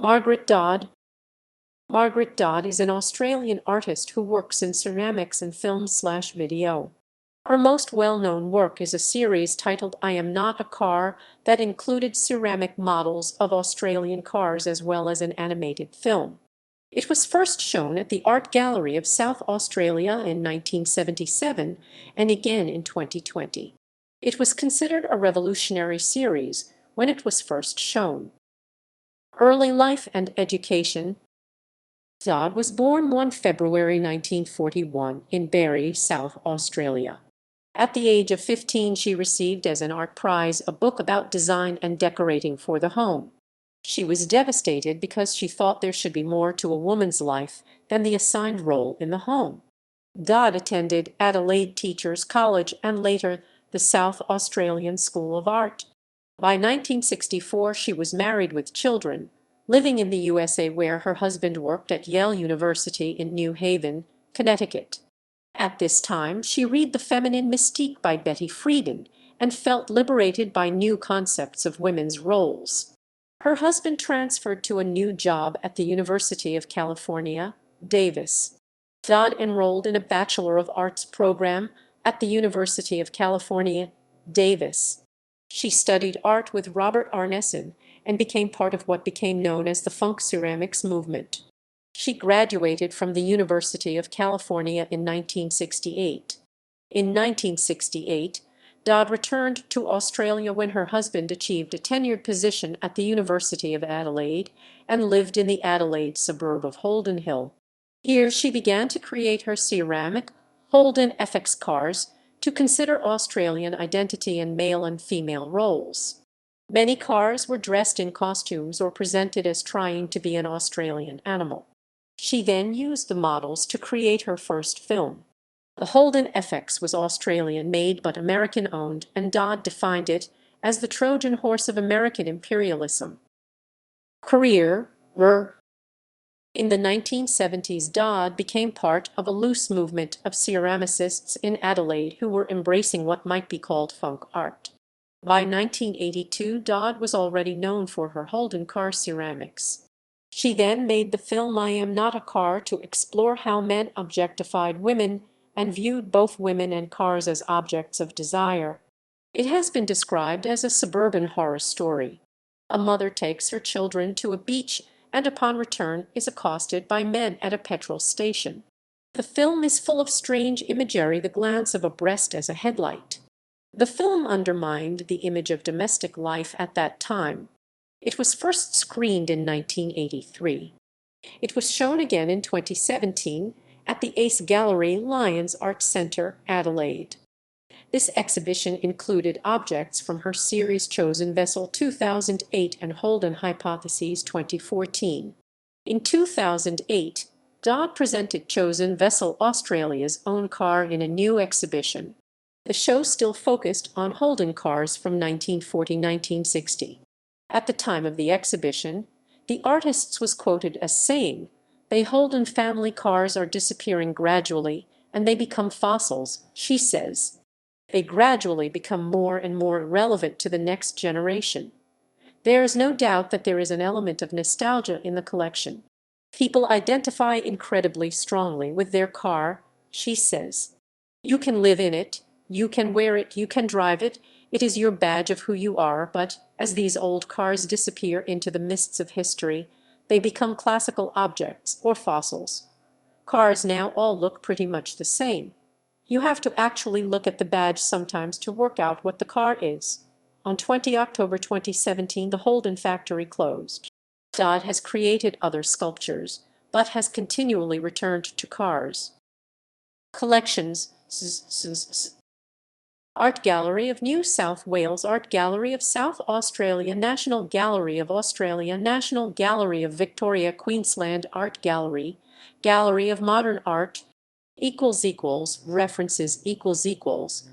Margaret Dodd. Margaret Dodd is an Australian artist who works in ceramics and film/video. Her most well-known work is a series titled I Am Not a Car that included ceramic models of Australian cars as well as an animated film. It was first shown at the Art Gallery of South Australia in 1977 and again in 2020. It was considered a revolutionary series when it was first shown. Early life and education. Dodd was born 1 February 1941 in Barrie, South Australia. At the age of 15, she received as an art prize a book about design and decorating for the home. She was devastated because she thought there should be more to a woman's life than the assigned role in the home. Dodd attended Adelaide Teachers College and later the South Australian School of Art. By 1964, she was married with children, living in the USA where her husband worked at Yale University in New Haven, Connecticut. At this time, she read The Feminine Mystique by Betty Friedan and felt liberated by new concepts of women's roles. Her husband transferred to a new job at the University of California, Davis. Dodd enrolled in a Bachelor of Arts program at the University of California, Davis. She studied art with Robert Arneson and became part of what became known as the funk ceramics movement. She graduated from the University of California in 1968. In 1968, Dodd returned to Australia when her husband achieved a tenured position at the University of Adelaide and lived in the Adelaide suburb of Holden Hill. Here she began to create her ceramic Holden FX cars to consider Australian identity in male and female roles. Many cars were dressed in costumes or presented as trying to be an Australian animal. She then used the models to create her first film. The Holden FX was Australian-made but American-owned, and Dodd defined it as the Trojan horse of American imperialism. Career. In the 1970s, Dodd became part of a loose movement of ceramicists in Adelaide who were embracing what might be called funk art. By 1982, Dodd was already known for her Holden car ceramics. She then made the film I Am Not a Car to explore how men objectified women and viewed both women and cars as objects of desire. It has been described as a suburban horror story. A mother takes her children to a beach and upon return is accosted by men at a petrol station. The film is full of strange imagery, the glance of a breast as a headlight. The film undermined the image of domestic life at that time. It was first screened in 1983. It was shown again in 2017 at the Ace Gallery Lions Art Centre, Adelaide. This exhibition included objects from her series Chosen Vessel 2008 and Holden Hypotheses 2014. In 2008, Dodd presented Chosen Vessel, Australia's own car, in a new exhibition. The show still focused on Holden cars from 1940–1960. At the time of the exhibition, the artist was quoted as saying, "The Holden family cars are disappearing gradually, and they become fossils," she says. They gradually become more and more irrelevant to the next generation. There is no doubt that there is an element of nostalgia in the collection. People identify incredibly strongly with their car, she says. You can live in it, you can wear it, you can drive it, it is your badge of who you are, but as these old cars disappear into the mists of history, they become classical objects or fossils. Cars now all look pretty much the same. You have to actually look at the badge sometimes to work out what the car is. On 20 October 2017, the Holden factory closed. Dodd has created other sculptures, but has continually returned to cars. Collections. Art Gallery of New South Wales, Art Gallery of South Australia, National Gallery of Australia, National Gallery of Victoria, Queensland Art Gallery, Gallery of Modern Art, == references ==